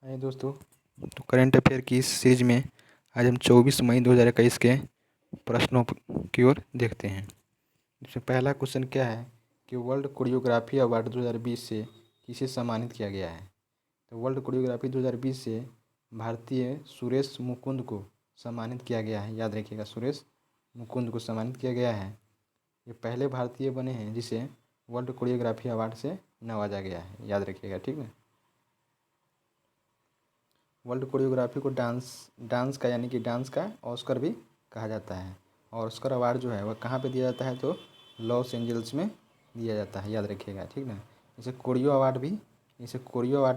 हाय दोस्तों। तो current affair की इस सीरीज में आज हम 24 मई 2021 के प्रश्नों की ओर देखते हैं। इसमें पहला क्वेश्चन क्या है कि वर्ल्ड कोरियोग्राफी अवार्ड 2020 से किसे सम्मानित किया गया है। तो वर्ल्ड कोरियोग्राफी 2020 से भारतीय सुरेश मुकुंद को सम्मानित किया गया है। याद रखिएगा, सुरेश मुकुंद को सम्मानित किया गया है। ये पहले भारतीय बने हैं जिसे वर्ल्ड कोरियोग्राफी अवार्ड से नवाजा गया है। याद रखिएगा, ठीक है। वर्ल्ड कोरियोग्राफी को डांस का यानी कि डांस का ऑस्कर भी कहा जाता है। और ऑस्कर अवार्ड जो है वह कहाँ पे दिया जाता है, तो लॉस एंजल्स में दिया जाता है। याद रखिएगा, ठीक ना। इसे कोरियो अवार्ड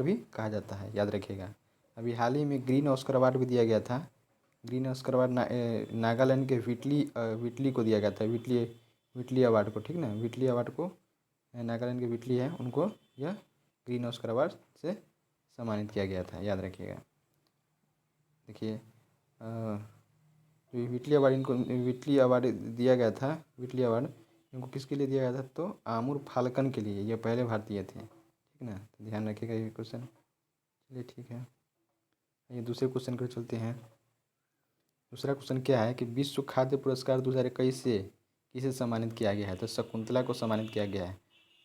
भी कहा जाता है। याद रखिएगा। अभी हाल ही में ग्रीन ऑस्कर अवार्ड भी दिया गया था। ग्रीन ऑस्कर अवार्ड नागालैंड के विटली को दिया गया था। विटली अवार्ड को, ठीक ना। विटली अवार्ड को नागालैंड के विटली है, उनको यह ग्रीन ऑस्कर अवार्ड से सम्मानित किया गया था। याद रखिएगा। देखिए, जो विटली अवार्ड दिया गया था। विटली अवार्ड इनको किसके लिए दिया गया था, तो आमुर फाल्कन के लिए। ये पहले भारतीय थे, ठीक ना। तो ध्यान रखिएगा ये क्वेश्चन। चलिए, ठीक है। ये दूसरे क्वेश्चन पर चलते हैं। दूसरा क्वेश्चन क्या है कि विश्व खाद्य पुरस्कार 2021 से किसे सम्मानित किया गया है। तो शकुंतला को सम्मानित किया गया है।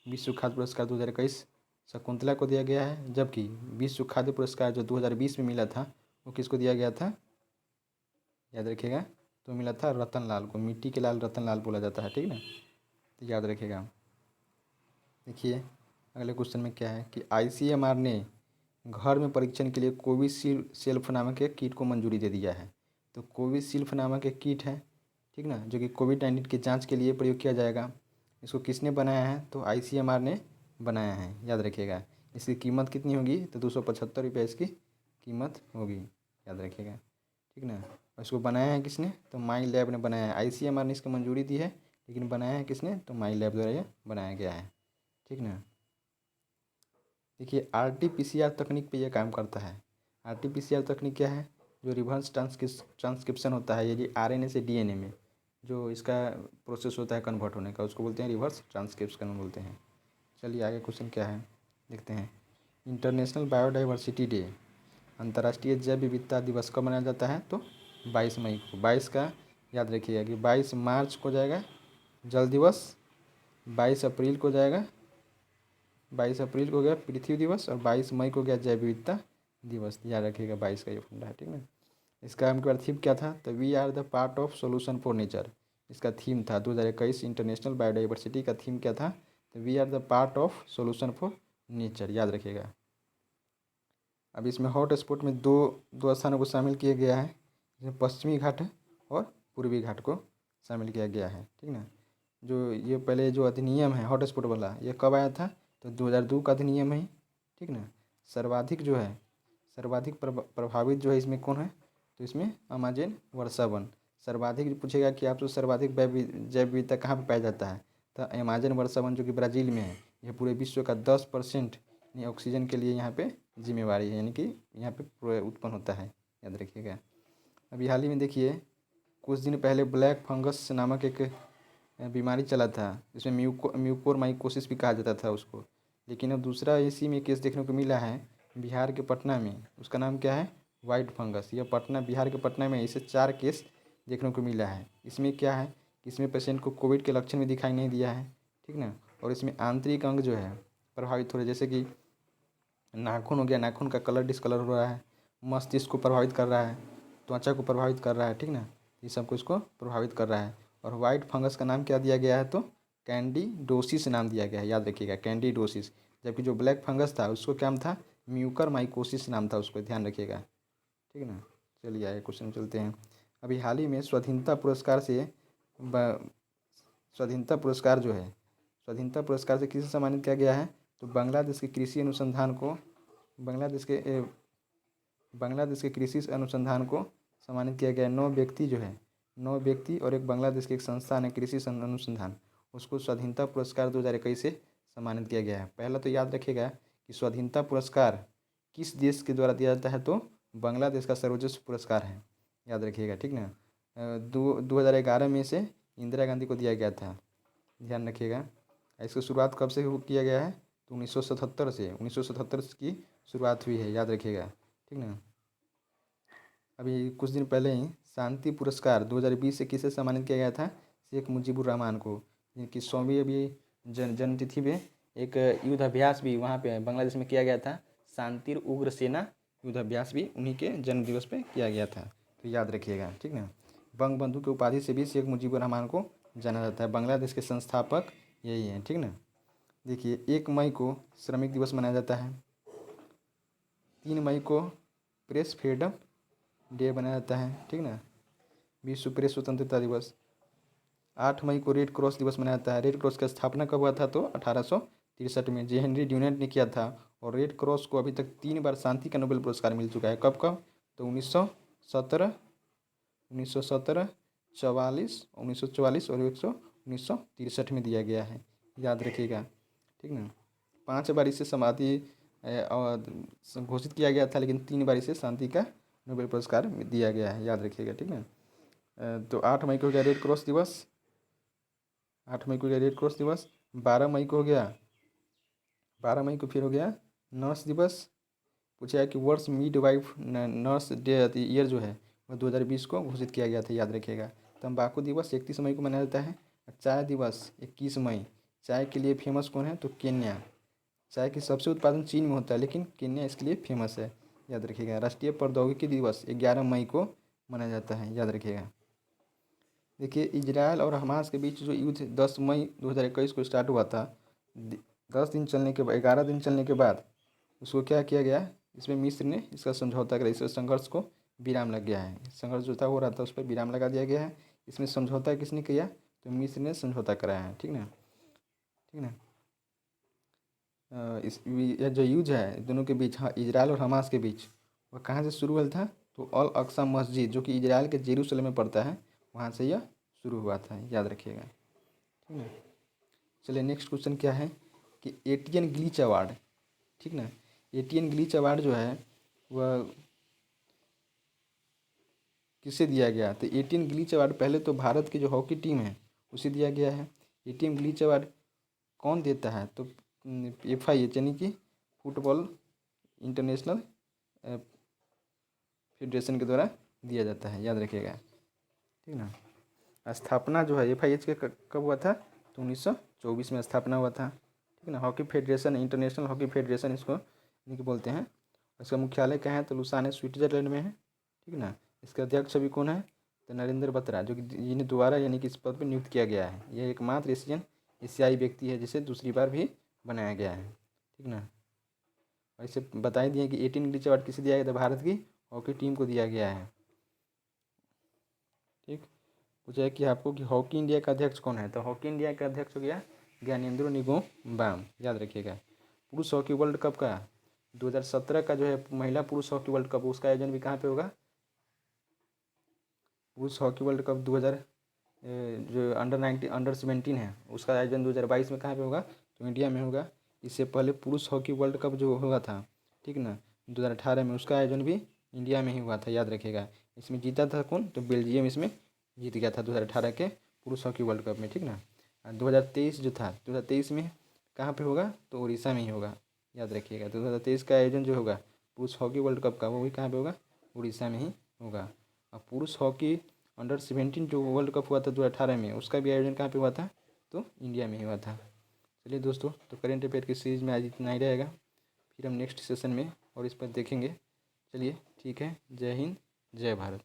विश्व खाद्य पुरस्कार 2021 शकुंतला को दिया गया है, जबकि विश्व खाद्य पुरस्कार जो 2020 में मिला था वो किसको दिया गया था। याद रखिएगा, तो मिला था रतन लाल को। मिट्टी के लाल रतन लाल बोला जाता है, ठीक ना। तो याद रखिएगा। देखिए, अगले क्वेश्चन में क्या है कि ICMR ने घर में परीक्षण के लिए कोविशील्ड नामक एक किट को मंजूरी दे दिया है। तो कोविशील्ड नामक एक किट है, ठीक ना, जो कि कोविड-19 की जांच के लिए प्रयोग किया जाएगा। इसको किसने बनाया है, तो ICMR ने बनाया है। याद रखिएगा। इसकी कीमत कितनी होगी, तो 275 रुपये इसकी कीमत होगी। याद रखिएगा, ठीक ना। और इसको बनाया है किसने, तो माई लैब ने बनाया है। ICMR ने इसको मंजूरी दी है, लेकिन बनाया है किसने, तो माई लैब द्वारा ये बनाया गया है, ठीक ना। देखिए, RT-PCR तकनीक पे ये काम करता है। RT-PCR तकनीक क्या है, जो रिवर्स ट्रांसक्रिप्शन होता है, ये RNA से DNA में जो इसका प्रोसेस होता है कन्वर्ट होने का, उसको बोलते हैं रिवर्स ट्रांसक्रिप्शन बोलते हैं। चलिए, आगे क्वेश्चन क्या है देखते हैं। इंटरनेशनल बायोडाइवर्सिटी डे, अंतर्राष्ट्रीय जैव विविधता दिवस कब मनाया जाता है, तो 22 मई को। 22 का याद रखिएगा कि 22 मार्च को जाएगा जल दिवस, 22 अप्रैल को जाएगा 22 अप्रैल को गया पृथ्वी दिवस, और 22 मई को गया जैव विविधता दिवस। याद रखिएगा, 22 का ये फंडा है, ठीक है। इसका इनके बाद थीम क्या था, तो we are the part of solution for nature. इसका थीम था 2021 इंटरनेशनल बायोडाइवर्सिटी का थीम क्या था, तो we are the part of solution for nature. याद रखिएगा। अब इसमें हॉट स्पॉट में दो स्थानों को शामिल किया गया है, जिसमें पश्चिमी घाट और पूर्वी घाट को शामिल किया गया है, ठीक ना। जो ये पहले जो अधिनियम है हॉट स्पॉट वाला, ये कब आया था, तो 2002 का अधिनियम है, ठीक ना। सर्वाधिक प्रभावित जो है इसमें कौन है, तो इसमें अमेजन वर्षा वन। सर्वाधिक पूछेगा कि आप तो सर्वाधिक जैव विविधता कहाँ पर पाया जाता है, तो अमेजन वर्षा वन जो कि ब्राज़ील में है। यह पूरे विश्व का 10% ऑक्सीजन के लिए यहाँ पे जिम्मेवारी है, यानी कि यहाँ पे उत्पन्न होता है। याद रखिएगा। अभी हाल ही में देखिए, कुछ दिन पहले ब्लैक फंगस नामक एक बीमारी चला था। इसमें म्यूकोरमाइकोसिस भी कहा जाता था उसको। लेकिन अब दूसरा इसी में केस देखने को मिला है बिहार के पटना में। उसका नाम क्या है, वाइट फंगस। यह बिहार के पटना में इसे 4 केस देखने को मिला है। इसमें क्या है कि इसमें पेशेंट को कोविड के लक्षण भी दिखाई नहीं दिया है, ठीक ना। और इसमें आंतरिक अंग जो है प्रभावित हो रहे, जैसे कि नाखून हो गया, नाखून का कलर डिस्कलर हो रहा है, मस्तिष्क को प्रभावित कर रहा है, त्वचा को प्रभावित कर रहा है, ठीक ना। ये सबको इसको प्रभावित कर रहा है। और वाइट फंगस का नाम क्या दिया गया है, तो कैंडिडोसिस नाम दिया गया है। याद रखिएगा, कैंडिडोसिस। जबकि जो ब्लैक फंगस था उसको क्या नाम था, म्यूकरमाइकोसिस नाम था उसको। ध्यान रखिएगा, ठीक है ना। चलिए आगे क्वेश्चन चलते हैं। अभी हाल ही में स्वाधीनता पुरस्कार से किसे सम्मानित किया गया है, तो बांग्लादेश के कृषि अनुसंधान को सम्मानित किया गया है। 9 व्यक्ति और एक बांग्लादेश की एक संस्थान है कृषि अनुसंधान, उसको स्वाधीनता पुरस्कार 2021 से सम्मानित किया गया है। पहला तो याद रखिएगा कि स्वाधीनता पुरस्कार किस देश के द्वारा दिया जाता है, तो बांग्लादेश का सर्वोच्च पुरस्कार है। याद रखिएगा, ठीक ना। 2011 में से इंदिरा गांधी को दिया गया था। ध्यान रखिएगा। इसकी शुरुआत कब से किया गया है, तो 1977 से 1977 की शुरुआत हुई है। याद रखिएगा। ठीक ना। अभी कुछ दिन पहले ही शांति पुरस्कार 2020 से किसे सम्मानित किया गया था? शेख मुजीबुर रहमान को, जिनकी 100वीं अभी जन्मतिथि पे एक युद्ध अभ्यास भी वहाँ पे बांग्लादेश में किया गया था। शांतिर उग्र सेना युद्ध अभ्यास भी उन्हीं के जन्म दिवस पे किया गया था, तो याद रखिएगा, ठीक ना। बंग बंधु की उपाधि से भी शेख मुजीबुर रहमान को जाना जाता है। बांग्लादेश के संस्थापक यही हैं, ठीक ना। देखिए 1 मई को श्रमिक दिवस मनाया जाता है। 3 मई को प्रेस फ्रीडम डे मनाया जाता है, ठीक ना। विश्व प्रेस स्वतंत्रता दिवस। 8 मई को रेड क्रॉस दिवस मनाया जाता है। रेड क्रॉस की स्थापना कब हुआ था? तो 1863 में जे हेनरी ड्यूनेंट ने किया था। और रेड क्रॉस को अभी तक 3 बार शांति का नोबेल पुरस्कार मिल चुका है। कब कब? तो 1917, 44, 1944 और 1963 में दिया गया है, याद रखिएगा, ठीक ना। 5 बार इसे समाधि घोषित किया गया था, लेकिन 3 बार इसे शांति का नोबेल पुरस्कार दिया गया है, याद रखिएगा, ठीक ना। तो 8 मई को हो गया रेड क्रॉस दिवस। 8 मई को हो गया रेड क्रॉस दिवस। 12 मई को हो गया 12 मई को फिर हो गया नर्स दिवस। पूछा है कि वर्ष mid wife nurse day year जो है वह 2020 को घोषित किया गया था, याद रखिएगा। तंबाकू दिवस 31 मई को मनाया जाता है। चाय दिवस 21 मई। चाय के लिए फेमस कौन है? तो केन्या। चाय की सबसे उत्पादन चीन में होता है, लेकिन केन्या इसके लिए फेमस है, याद रखिएगा। राष्ट्रीय प्रौद्योगिकी दिवस 11 मई को मनाया जाता है, याद रखिएगा। देखिए इजराइल और हमास के बीच जो युद्ध 10 मई 2021 को स्टार्ट हुआ था, 10 दिन चलने के बाद 11 दिन चलने के बाद उसको क्या किया गया? इसमें मिस्र ने इसका समझौता करा। इससे संघर्ष को विराम लग गया है। संघर्ष जो था हो रहा था उस पर विराम लगा दिया गया है। इसमें समझौता किसने किया? तो मिस्र ने समझौता कराया है, ठीक ना, ठीक ना। यह जो युद्ध है दोनों के बीच, हाँ, इजराइल और हमास के बीच, वह कहाँ से शुरू हुआ था? तो अल अक्सा मस्जिद जो कि इजराइल के जेरूसलम में पड़ता है, वहाँ से यह शुरू हुआ था, याद रखिएगा, ठीक ना। चलिए नेक्स्ट क्वेश्चन क्या है कि एटियन ग्लीच अवार्ड, ठीक ना। एटियन ग्लीच अवार्ड जो है वह किसे दिया गया? तो एटियन ग्लीच अवार्ड पहले तो भारत की जो हॉकी टीम है उसे दिया गया है। एटियन ग्लीच अवार्ड कौन देता है? तो FIH यानी कि फुटबॉल इंटरनेशनल फेडरेशन के द्वारा दिया जाता है, याद रखिएगा, ठीक ना। स्थापना जो है FIH के कब हुआ था? तो 1924 में स्थापना हुआ था, ठीक ना। Hockey federation, international hockey federation इसको यानी कि बोलते हैं। इसका मुख्यालय कहाँ है? तो लुसाने स्विट्जरलैंड में है, ठीक ना। इसके अध्यक्ष अभी कौन है? तो नरेंद्र बत्रा, जो कि जिन्हें दोबारा यानी कि इस पद पर नियुक्त किया गया है। यह एकमात्र एशियाई व्यक्ति है जिसे दूसरी बार भी बनाया गया है, ठीक ना। और इसे बता ही दिए कि 18 ग्लीच अवार्ड किसे दिया गया था? भारत की हॉकी टीम को दिया गया है, ठीक। पूछा है कि आपको कि हॉकी इंडिया का अध्यक्ष कौन है? तो हॉकी इंडिया का अध्यक्ष हो गया ज्ञानेंद्रो निंगोम बाम, याद रखिएगा। पुरुष हॉकी वर्ल्ड कप का 2017 का जो है महिला पुरुष हॉकी वर्ल्ड कप, उसका आयोजन भी कहाँ पे होगा? पुरुष हॉकी वर्ल्ड कप 2000 जो अंडर 17 है उसका आयोजन 2022 में कहाँ पे होगा? तो इंडिया में होगा। इससे पहले पुरुष हॉकी वर्ल्ड कप जो हुआ था, ठीक ना, 2018 में, उसका आयोजन भी इंडिया में ही हुआ था, याद रखिएगा। इसमें जीता था कौन? तो बेल्जियम इसमें जीत गया था 2018 के पुरुष हॉकी वर्ल्ड कप में, ठीक ना। 2023 जो था 2023 में कहाँ पे होगा? तो उड़ीसा में ही होगा, याद रखिएगा। 2023 का आयोजन जो होगा पुरुष हॉकी वर्ल्ड कप का, वो भी कहाँ पे होगा? उड़ीसा में ही होगा। और पुरुष हॉकी अंडर 17 जो वर्ल्ड कप हुआ था 2018 में, उसका भी आयोजन कहाँ पे हुआ था? तो इंडिया में ही हुआ था। चलिए दोस्तों, तो करेंट अफेयर की सीरीज़ में आज इतना ही रहेगा। फिर हम नेक्स्ट सेशन में और इस पर देखेंगे। चलिए ठीक है, जय हिंद, जय भारत।